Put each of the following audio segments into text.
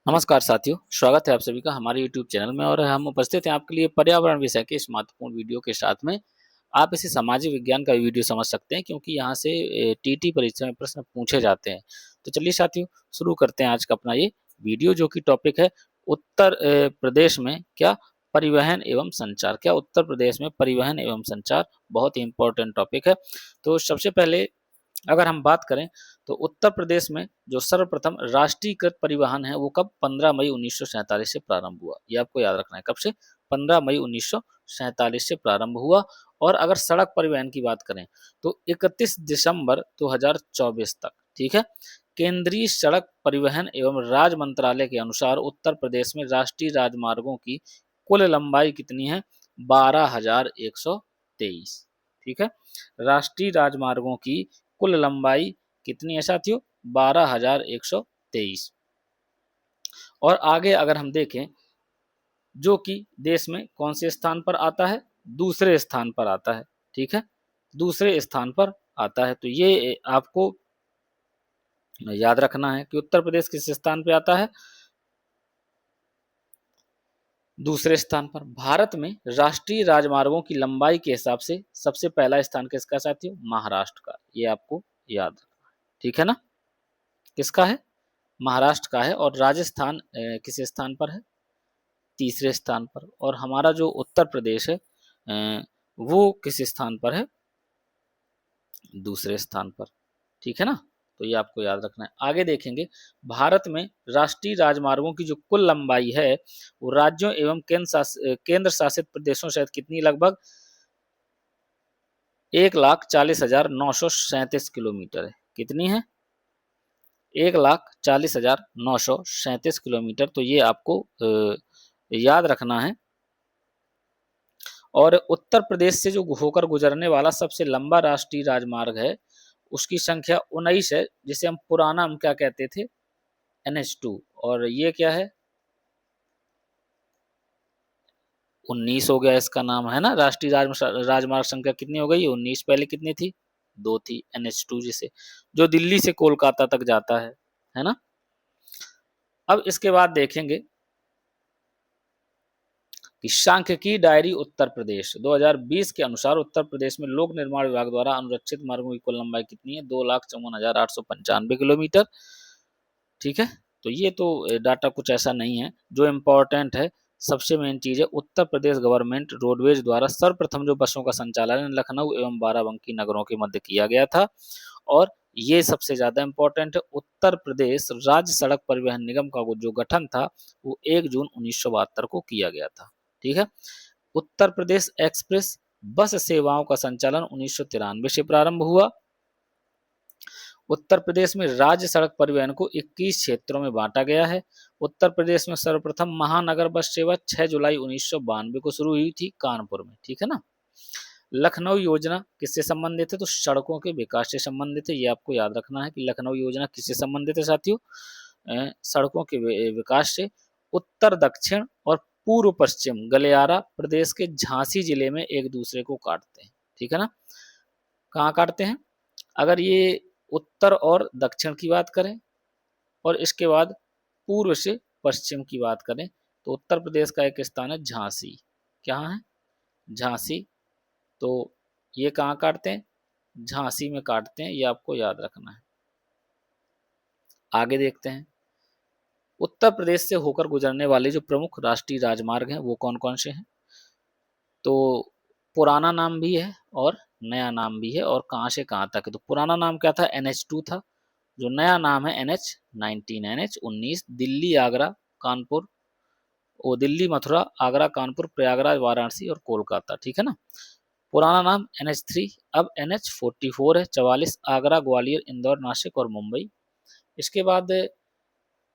नमस्कार साथियों, स्वागत है आप सभी का हमारे YouTube चैनल में और हम उपस्थित हैं आपके लिए पर्यावरण विषय के इस महत्वपूर्ण वीडियो के साथ में। आप इसे सामाजिक विज्ञान का वीडियो समझ सकते हैं क्योंकि यहाँ से टीटी परीक्षा में प्रश्न पूछे जाते हैं। तो चलिए साथियों, शुरू करते हैं आज का अपना ये वीडियो, जो कि टॉपिक है उत्तर प्रदेश में क्या परिवहन एवं संचार। क्या उत्तर प्रदेश में परिवहन एवं संचार बहुत ही इंपॉर्टेंट टॉपिक है। तो सबसे पहले अगर हम बात करें तो उत्तर प्रदेश में जो सर्वप्रथम राष्ट्रीयकृत परिवहन है वो कब 15 मई 1947 से प्रारंभ हुआ। ये आपको याद रखना है, कब से? 15 मई 1947 से प्रारंभ हुआ। और अगर सड़क परिवहन की बात करें तो 31 दिसंबर 2024 तक, ठीक है। केंद्रीय सड़क परिवहन एवं राज मंत्रालय के अनुसार उत्तर प्रदेश में राष्ट्रीय राजमार्गों की कुल लंबाई कितनी है? 12,123, ठीक है। राष्ट्रीय राजमार्गों की कुल लंबाई कितनी है साथियों? 12,123। और आगे अगर हम देखें, जो कि देश में कौन से स्थान पर आता है? दूसरे स्थान पर आता है, ठीक है। दूसरे स्थान पर आता है। तो ये आपको याद रखना है कि उत्तर प्रदेश किस स्थान पे आता है? दूसरे स्थान पर। भारत में राष्ट्रीय राजमार्गों की लंबाई के हिसाब से सबसे पहला स्थान किसका साथियों? महाराष्ट्र का। ये आपको याद रखना है, ठीक है ना। किसका है? महाराष्ट्र का है। और राजस्थान किस स्थान पर है? तीसरे स्थान पर। और हमारा जो उत्तर प्रदेश है वो किस स्थान पर है? दूसरे स्थान पर, ठीक है ना। तो ये आपको याद रखना है। आगे देखेंगे, भारत में राष्ट्रीय राजमार्गों की जो कुल लंबाई है वो राज्यों एवं केंद्र शासित प्रदेशों सहित कितनी? लगभग 1,40,937 किलोमीटर है। कितनी है? 1,40,937 किलोमीटर। तो ये आपको याद रखना है। और उत्तर प्रदेश से जो होकर गुजरने वाला सबसे लंबा राष्ट्रीय राजमार्ग है उसकी संख्या 19 है, जिसे हम पुराना हम क्या कहते थे? NH2। और ये क्या है? 19 हो गया इसका नाम, है ना। राष्ट्रीय राजमार्ग संख्या कितनी हो गई? 19। पहले कितनी थी? 2 थी। NH2 जिसे, जो दिल्ली से कोलकाता तक जाता है ना। अब इसके बाद देखेंगे कि सांख्यिकी डायरी उत्तर प्रदेश 2020 के अनुसार उत्तर प्रदेश में लोक निर्माण विभाग द्वारा अनुरक्षित मार्गों की कुल लंबाई कितनी है? 2,54,895 किलोमीटर, ठीक है। तो ये तो डाटा कुछ ऐसा नहीं है। जो इम्पोर्टेंट है, सबसे मेन चीज है, उत्तर प्रदेश गवर्नमेंट रोडवेज द्वारा सर्वप्रथम जो बसों का संचालन लखनऊ एवं बाराबंकी नगरों के मध्य किया गया था। और ये सबसे ज्यादा इम्पोर्टेंट है, उत्तर प्रदेश राज्य सड़क परिवहन निगम का जो गठन था वो 1 जून 1972 को किया गया था, ठीक है। उत्तर प्रदेश एक्सप्रेस बस सेवाओं का संचालन 1993 से प्रारंभ हुआ। उत्तर प्रदेश में राज्य सड़क परिवहन को 21 क्षेत्रों में बांटा गया है। उत्तर प्रदेश में सर्वप्रथम महानगर बस सेवा 6 जुलाई 1992 को शुरू हुई थी कानपुर में, ठीक है ना। लखनऊ योजना किससे संबंधित है? तो सड़कों के विकास से संबंधित है। ये आपको याद रखना है कि लखनऊ योजना किससे संबंधित है साथियों? सड़कों के विकास से। उत्तर दक्षिण और पूर्व पश्चिम गलियारा प्रदेश के झांसी जिले में एक दूसरे को काटते हैं, ठीक है ना। कहाँ काटते हैं? अगर ये उत्तर और दक्षिण की बात करें और इसके बाद पूर्व से पश्चिम की बात करें तो उत्तर प्रदेश का एक स्थान है झांसी। क्या है? झांसी। तो ये कहाँ काटते हैं? झांसी में काटते हैं। ये आपको याद रखना है। आगे देखते हैं, उत्तर प्रदेश से होकर गुजरने वाले जो प्रमुख राष्ट्रीय राजमार्ग हैं वो कौन कौन से हैं? तो पुराना नाम भी है और नया नाम भी है। और कहाँ से कहाँ तक है? तो पुराना नाम क्या था? NH2 था। जो नया नाम है NH19, NH19 दिल्ली आगरा कानपुर, वो दिल्ली मथुरा आगरा कानपुर प्रयागराज वाराणसी और कोलकाता, ठीक है ना। पुराना नाम NH3, अब NH44 है। 44 आगरा ग्वालियर इंदौर नासिक और मुंबई। इसके बाद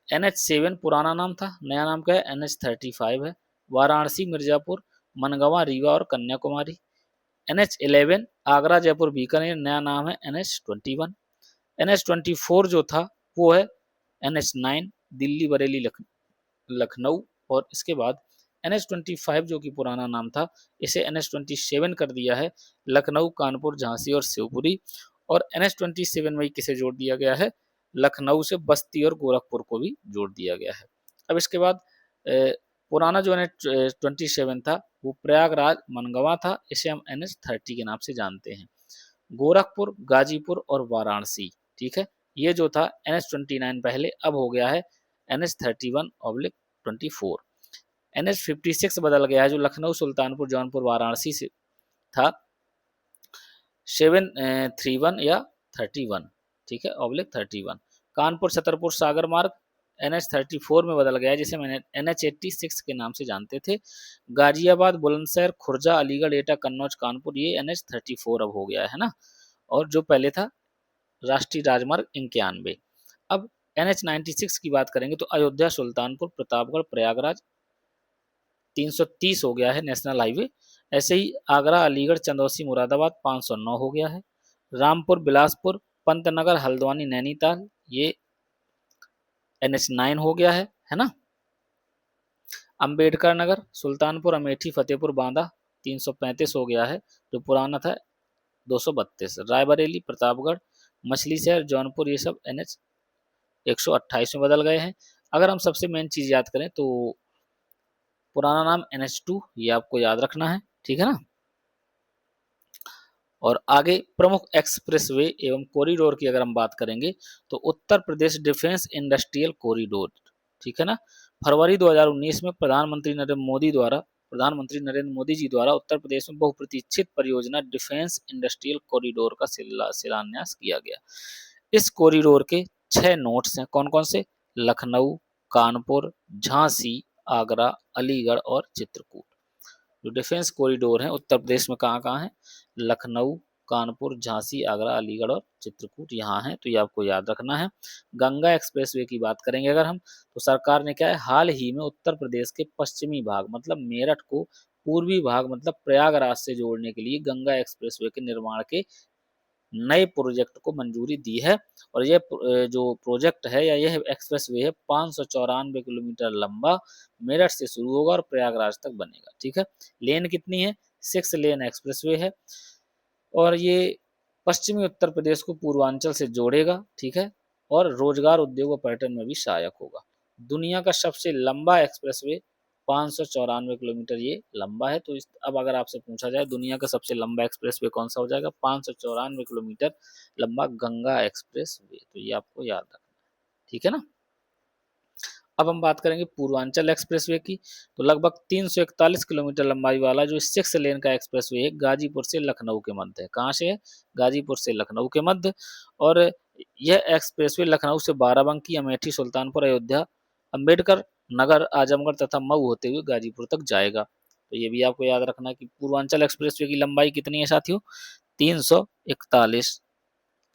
NH7 पुराना नाम था, नया नाम क्या है? NH35 है। वाराणसी मिर्जापुर मनगवा रीवा और कन्याकुमारी। NH11 आगरा जयपुर बीकानेर, नया नाम है NH21। NH24 जो था वो है NH9 दिल्ली बरेली लखनऊ। और इसके बाद NH25 जो कि पुराना नाम था इसे NH27 कर दिया है, लखनऊ कानपुर झांसी और शिवपुरी। और NH27 में किसे जोड़ दिया गया है? लखनऊ से बस्ती और गोरखपुर को भी जोड़ दिया गया है। अब इसके बाद पुराना जो NH-27 था वो प्रयागराज मनगवा था, इसे हम NH-30 के नाम से जानते हैं। गोरखपुर, गाजीपुर और वाराणसी, ठीक है, ये जो था NH-29 पहले, अब हो गया है NH-31/24। NH-56 बदल गया है, जो लखनऊ, सुल्तानपुर, जौनपुर, वाराणसी से था 731 या 31, ठीक है, /31। कानपुर, छतरपुर, सागर मार्ग NH-34 में बदल गया है, जिसे मैंने NH-86 के नाम से जानते थे। गाजियाबाद, बुलंदशहर, खुर्जा, अलीगढ़, एटा, कन्नौज, कानपुर, ये NH-34 अब हो गया है ना, और जो पहले था राष्ट्रीय राजमार्ग 91। अब NH-96 की बात करेंगे तो अयोध्या, सुल्तानपुर, प्रतापगढ़, प्रयागराज 330 हो गया है नेशनल हाईवे। ऐसे ही आगरा, अलीगढ़, चंदौसी, मुरादाबाद 509 हो गया है। रामपुर, बिलासपुर, पंतनगर, हल्द्वानी, नैनीताल, ये NH-9 हो गया है ना। अंबेडकर नगर, सुल्तानपुर, अमेठी, फतेहपुर, बांदा 335 हो गया है, जो पुराना था 232। रायबरेली, प्रतापगढ़, मछली शहर, जौनपुर, ये सब NH-128 में बदल गए हैं। अगर हम सबसे मेन चीज याद करें तो पुराना नाम NH-2, ये आपको याद रखना है, ठीक है ना। और आगे प्रमुख एक्सप्रेसवे एवं कॉरिडोर की अगर हम बात करेंगे तो Uttar Pradesh defence industrial corridor, ठीक है ना। फरवरी 2019 में प्रधानमंत्री नरेंद्र मोदी जी द्वारा उत्तर प्रदेश में बहुप्रतीक्षित परियोजना डिफेंस इंडस्ट्रियल कॉरिडोर का शिलान्यास किया गया। इस कॉरिडोर के 6 नोड्स हैं, कौन कौन से? लखनऊ, कानपुर, झांसी, आगरा, अलीगढ़ और चित्रकूट। जो डिफेंस कॉरिडोर है उत्तर प्रदेश में कहाँ कहाँ है? लखनऊ, कानपुर, झांसी, आगरा, अलीगढ़ और चित्रकूट यहाँ है, तो ये आपको याद रखना है। गंगा एक्सप्रेसवे की बात करेंगे अगर हम, तो सरकार ने क्या है, हाल ही में उत्तर प्रदेश के पश्चिमी भाग मतलब मेरठ को पूर्वी भाग मतलब प्रयागराज से जोड़ने के लिए गंगा एक्सप्रेसवे के निर्माण के नए प्रोजेक्ट को मंजूरी दी है। और यह जो प्रोजेक्ट है या यह एक्सप्रेसवे है 594 किलोमीटर लंबा, मेरठ से शुरू होगा और प्रयागराज तक बनेगा, ठीक है। लेन कितनी है? 6 लेन एक्सप्रेसवे है और ये पश्चिमी उत्तर प्रदेश को पूर्वांचल से जोड़ेगा, ठीक है, और रोजगार, उद्योग और पर्यटन में भी सहायक होगा। दुनिया का सबसे लंबा एक्सप्रेसवे 594 किलोमीटर ये लंबा है। तो अब अगर आपसे पूछा जाए दुनिया का सबसे लंबा एक्सप्रेसवे कौन सा हो जाएगा? 594 किलोमीटर लंबा गंगा एक्सप्रेसवे, तो ये आपको याद रखना है, ठीक है ना। अब हम बात करेंगे पूर्वांचल एक्सप्रेसवे की, तो लगभग 341 किलोमीटर लंबाई वाला जो 6 लेन का एक्सप्रेसवे है गाजीपुर से लखनऊ के मध्य है। कहाँ से है? गाजीपुर से लखनऊ के मध्य। और यह एक्सप्रेसवे लखनऊ से बाराबंकी, अमेठी, सुल्तानपुर, अयोध्या, अंबेडकर नगर, आजमगढ़ तथा मऊ होते हुए गाजीपुर तक जाएगा। तो ये भी आपको याद रखना है कि पूर्वांचल एक्सप्रेसवे की लंबाई कितनी है साथियों? 341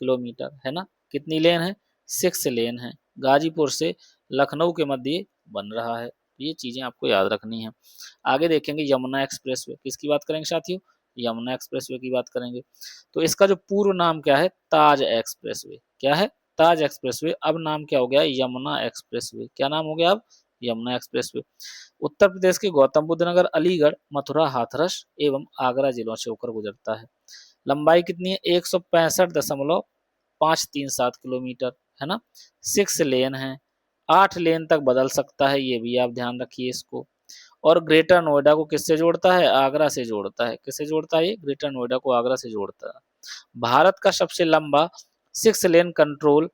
किलोमीटर है ना। कितनी लेन है? 6 लेन है। गाजीपुर से लखनऊ के मध्य बन रहा है। ये चीजें आपको याद रखनी है। आगे देखेंगे यमुना एक्सप्रेसवे, किसकी बात करेंगे साथियों? यमुना एक्सप्रेसवे की बात करेंगे। तो इसका जो पूर्व नाम क्या है? ताज एक्सप्रेसवे। क्या है? ताज एक्सप्रेसवे। अब नाम क्या हो गया? यमुना एक्सप्रेसवे। क्या नाम हो गया अब? यमुना एक्सप्रेसवे। उत्तर प्रदेश के गौतम बुद्ध नगर, अलीगढ़, मथुरा, हाथरस एवं आगरा जिलों से होकर गुजरता है। लंबाई कितनी है? 165.537 किलोमीटर है ना। 6 लेन है, 8 लेन तक बदल सकता है, ये भी आप ध्यान रखिए इसको। और ग्रेटर नोएडा को किससे जोड़ता है? आगरा से जोड़ता है। किससे जोड़ता है? ये ग्रेटर नोएडा को आगरा से जोड़ता है। भारत का सबसे लंबा 6 lane control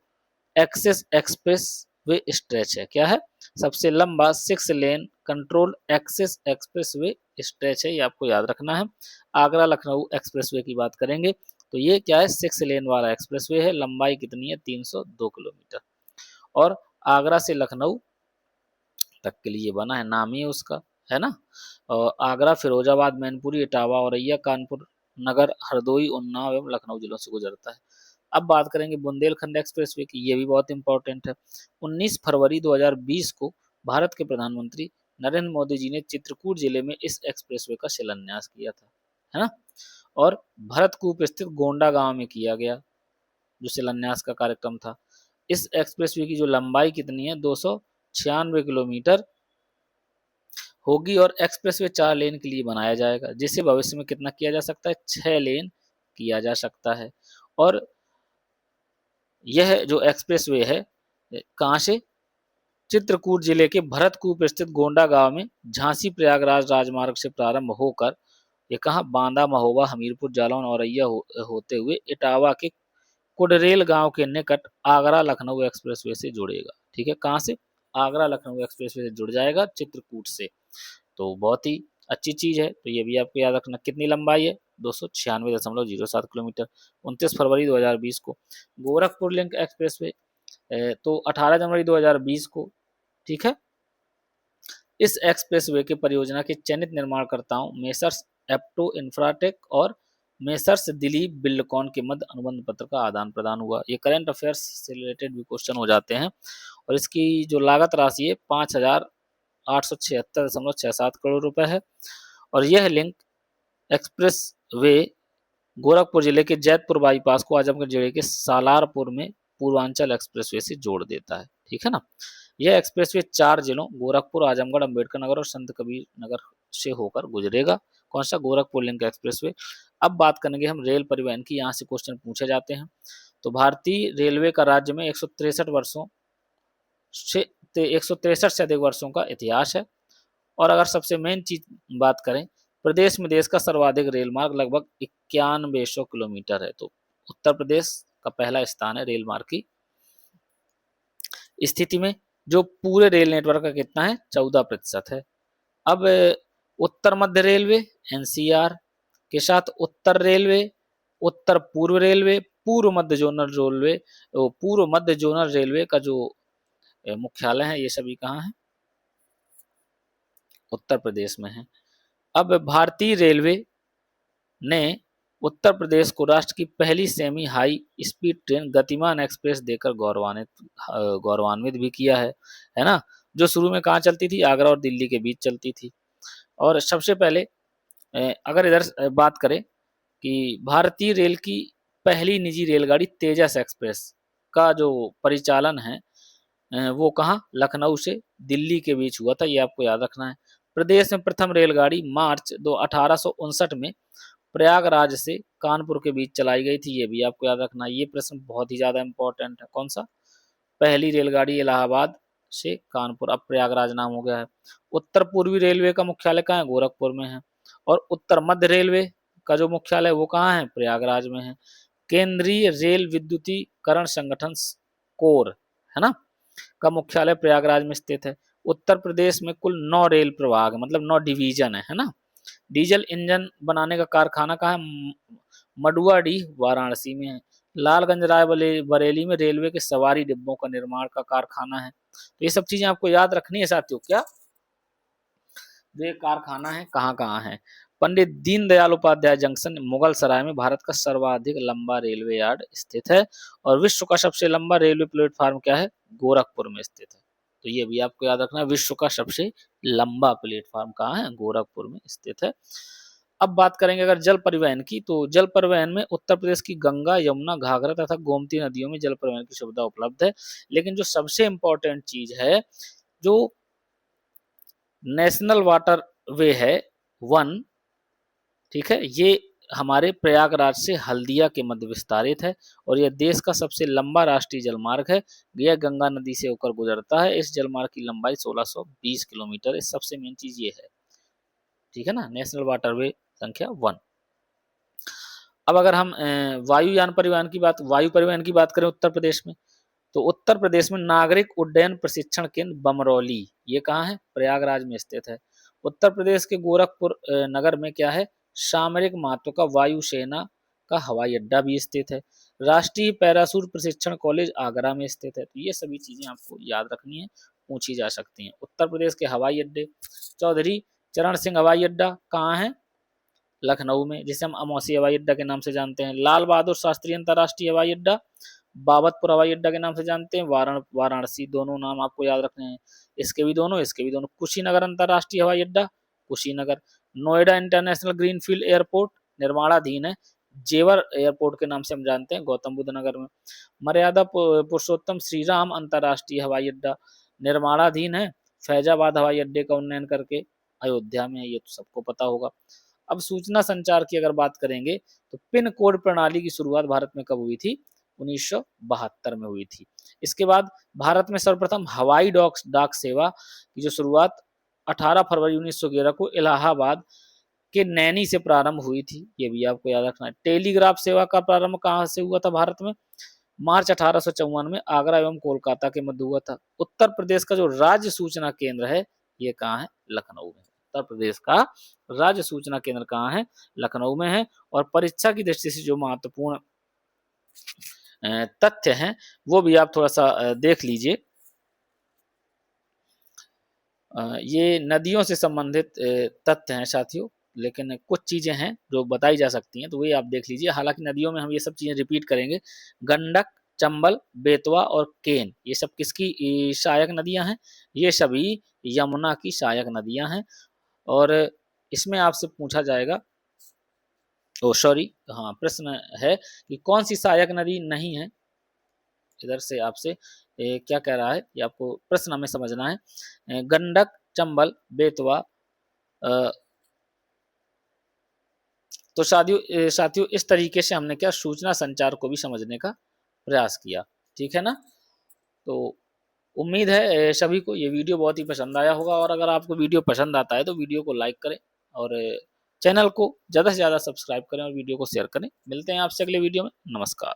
access expressway stretch है। क्या है? सबसे लंबा 6 lane control access expressway stretch है, ये आपको याद रखना है। आगरा लखनऊ एक्सप्रेसवे की बात करेंगे तो ये क्या है? 6 लेन वाला एक्सप्रेसवे है। लंबाई कितनी है? 302 किलोमीटर। और आगरा से लखनऊ तक के लिए बना है, नाम ही उसका है ना। और आगरा, फिरोजाबाद, मैनपुरी, इटावा, औरैया, कानपुर नगर, हरदोई, उन्नाव एवं लखनऊ जिलों से गुजरता है। अब बात करेंगे बुंदेलखंड एक्सप्रेसवे की, ये भी बहुत इंपॉर्टेंट है। 19 फरवरी 2020 को भारत के प्रधानमंत्री नरेंद्र मोदी जी ने चित्रकूट जिले में इस एक्सप्रेसवे का शिलान्यास किया था, है ना। और भरतकूप स्थित गोंडा गांव में किया गया जो शिलान्यास का कार्यक्रम था। इस एक्सप्रेसवे की जो लंबाई कितनी है? 296 किलोमीटर होगी और एक्सप्रेसवे 4 लेन के लिए बनाया जाएगा, जिसे भविष्य में कितना किया जा सकता है? 6 लेन किया जा सकता है। और यह जो एक्सप्रेसवे है कहाँ से? चित्रकूट जिले के भरतकूप स्थित गोंडा गांव में झांसी प्रयागराज राजमार्ग से प्रारंभ होकर ये कहा बांदा, महोबा, हमीरपुर, जालौन, औरैया होते हुए इटावा के कुडरेल गांव के निकट आगरा लखनऊ एक्सप्रेसवे से जुड़ेगा। ठीक है, कहाँ से? आगरा लखनऊ एक्सप्रेसवे से जुड़ जाएगा चित्रकूट से। तो बहुत ही अच्छी चीज है, तो ये भी आपको याद रखना। कितनी लंबाई है? 296.07 किलोमीटर। 29 फरवरी 2020 को गोरखपुर लिंक एक्सप्रेसवे तो 18 जनवरी 2020 को। ठीक है, इस एक्सप्रेसवे के परियोजना के चयनित निर्माणकर्ताओं मेसर्स एप्टो इंफ्राटेक और मेसर्स दिलीप बिल्डकॉन के मध्य अनुबंध पत्र का आदान प्रदान हुआ। ये करंट अफेयर्स से रिलेटेड भी क्वेश्चन हो जाते हैं। और इसकी जो लागत राशि है 5,876.67 करोड़ रुपए है। और यह लिंक एक्सप्रेस वे गोरखपुर जिले के जैतपुर बाईपास को आजमगढ़ जिले के सालारपुर में पूर्वांचल एक्सप्रेसवे से जोड़ देता है। ठीक है ना। यह एक्सप्रेसवे 4 जिलों गोरखपुर, आजमगढ़, अम्बेडकर नगर और संत कबीर नगर से होकर गुजरेगा। कौन सा? Gorakhpur link expressway. अब बात करेंगे हम रेल परिवहन की। यहाँ से क्वेश्चन पूछे जाते हैं। तो भारतीय रेलवे का राज्य में 163 वर्षों से 163 से अधिक वर्षों का इतिहास है। और अगर सबसे मेन चीज बात करें, प्रदेश में देश का सर्वाधिक रेल मार्ग लगभग 9100 किलोमीटर है। तो उत्तर प्रदेश का पहला स्थान है रेल मार्ग की स्थिति में, जो पूरे रेल नेटवर्क का कितना है? 14% है। अब उत्तर मध्य रेलवे एनसीआर के साथ उत्तर रेलवे, उत्तर पूर्व रेलवे, पूर्व मध्य जोनल रेलवे, पूर्व मध्य जोनल रेलवे का जो मुख्यालय है ये सभी कहाँ है? उत्तर प्रदेश में है। अब भारतीय रेलवे ने उत्तर प्रदेश को राष्ट्र की पहली सेमी हाई स्पीड ट्रेन गतिमान एक्सप्रेस देकर गौरवान्वित भी किया है ना, जो शुरू में कहाँ चलती थी? आगरा और दिल्ली के बीच चलती थी। और सबसे पहले अगर इधर बात करें कि भारतीय रेल की पहली निजी रेलगाड़ी तेजस एक्सप्रेस का जो परिचालन है वो कहाँ? लखनऊ से दिल्ली के बीच हुआ था, ये आपको याद रखना है। प्रदेश में प्रथम रेलगाड़ी मार्च 1859 में प्रयागराज से कानपुर के बीच चलाई गई थी, ये भी आपको याद रखना है। ये प्रश्न बहुत ही ज्यादा इंपॉर्टेंट है। कौन सा? पहली रेलगाड़ी इलाहाबाद से कानपुर, अब प्रयागराज नाम हो गया है। उत्तर पूर्वी रेलवे का मुख्यालय कहाँ है? गोरखपुर में है। और उत्तर मध्य रेलवे का जो मुख्यालय वो कहाँ है? प्रयागराज में है। केंद्रीय रेल विद्युतीकरण संगठन कोर है ना का मुख्यालय प्रयागराज में स्थित है। उत्तर प्रदेश में कुल 9 रेल प्रभाग मतलब 9 डिवीजन है ना। डीजल इंजन बनाने का कारखाना कहाँ है? मडुआडीह वाराणसी में है। लालगंज रायबरेली में रेलवे के सवारी डिब्बों का निर्माण का कारखाना है। तो ये सब चीजें आपको याद रखनी है साथियों। क्या ये कारखाना है कहाँ कहाँ है? पंडित दीनदयाल उपाध्याय जंक्शन मुगल सराय में भारत का सर्वाधिक लंबा रेलवे यार्ड स्थित है। और विश्व का सबसे लंबा रेलवे प्लेटफार्म क्या है? गोरखपुर में स्थित है। तो ये भी आपको याद रखना है, विश्व का सबसे लंबा प्लेटफार्म कहाँ है? गोरखपुर में स्थित है। अब बात करेंगे अगर जल परिवहन की, तो जल परिवहन में उत्तर प्रदेश की गंगा, यमुना, घाघरा तथा गोमती नदियों में जल परिवहन की सुविधा उपलब्ध है। लेकिन जो सबसे इंपॉर्टेंट चीज है, जो नेशनल वाटर वे है 1, ठीक है, ये हमारे प्रयागराज से हल्दिया के मध्य विस्तारित है। और यह देश का सबसे लंबा राष्ट्रीय जलमार्ग है। यह गंगा नदी से होकर गुजरता है। इस जलमार्ग की लंबाई 1620 किलोमीटर है। सबसे मेन चीज ये है, ठीक है ना, नेशनल वाटरवे संख्या 1। अब अगर हम वायु परिवहन की बात करें उत्तर प्रदेश में, तो उत्तर प्रदेश में नागरिक उड्डयन प्रशिक्षण केंद्र बमरौली, ये कहाँ है? प्रयागराज में स्थित है। उत्तर प्रदेश के गोरखपुर नगर में क्या है? सामरिक महत्व का वायुसेना का हवाई अड्डा भी स्थित है। राष्ट्रीय पैराशूट प्रशिक्षण कॉलेज आगरा में स्थित है। तो ये सभी चीजें आपको याद रखनी है, पूछी जा सकती हैं। उत्तर प्रदेश के हवाई अड्डे, चौधरी चरण सिंह हवाई अड्डा कहाँ है? लखनऊ में, जिसे हम अमौसी हवाई अड्डा के नाम से जानते हैं। लाल बहादुर शास्त्री अंतर्राष्ट्रीय हवाई अड्डा बाबतपुर हवाई अड्डा के नाम से जानते हैं। वाराणसी, दोनों नाम आपको याद रखने हैं। इसके भी दोनों। कुशीनगर अंतर्राष्ट्रीय हवाई अड्डा Kushinagar. Noida international greenfield airport निर्माणाधीन है। जेवर एयरपोर्ट के नाम से हम जानते हैं गौतम बुद्ध नगर में। मर्यादा पुरुषोत्तम श्री राम अंतर्राष्ट्रीय हवाई अड्डा निर्माणाधीन है। फैजाबाद हवाई अड्डे का उन्नयन करके अयोध्या में है, ये तो सबको पता होगा। अब सूचना संचार की अगर बात करेंगे, तो पिन कोड प्रणाली की शुरुआत भारत में कब हुई थी? 1972 में हुई थी। इसके बाद भारत में सर्वप्रथम हवाई डाक सेवा की जो शुरुआत 18 फरवरी 1911 को इलाहाबाद के नैनी से प्रारंभ हुई थी, ये भी आपको याद रखना है। टेलीग्राफ सेवा का प्रारंभ कहाँ से हुआ था भारत में? मार्च 1854 में आगरा एवं कोलकाता के मध्य हुआ था। उत्तर प्रदेश का जो राज्य सूचना केंद्र है ये कहाँ है? लखनऊ में। उत्तर प्रदेश का राज्य सूचना केंद्र कहाँ है? लखनऊ में है। और परीक्षा की दृष्टि से जो महत्वपूर्ण तथ्य हैं वो भी आप थोड़ा सा देख लीजिए। ये नदियों से संबंधित तथ्य हैं साथियों, लेकिन कुछ चीजें हैं जो बताई जा सकती हैं, तो वही आप देख लीजिए। हालांकि नदियों में हम ये सब चीजें रिपीट करेंगे। गंडक, चंबल, बेतवा और केन, ये सब किसकी सहायक नदियां हैं? ये सभी यमुना की सहायक नदियां हैं। और इसमें आपसे पूछा जाएगा, ओ सॉरी, हाँ, प्रश्न है कि कौन सी सहायक नदी नहीं है? इधर से आपसे क्या कह रहा है ये आपको प्रश्न हमें समझना है। गंडक, चंबल, बेतवा। तो साथियों इस तरीके से हमने क्या सूचना संचार को भी समझने का प्रयास किया, ठीक है ना? तो उम्मीद है सभी को ये वीडियो बहुत ही पसंद आया होगा, और अगर आपको वीडियो पसंद आता है तो वीडियो को लाइक करें और चैनल को ज़्यादा से ज़्यादा सब्सक्राइब करें और वीडियो को शेयर करें। मिलते हैं आपसे अगले वीडियो में। नमस्कार।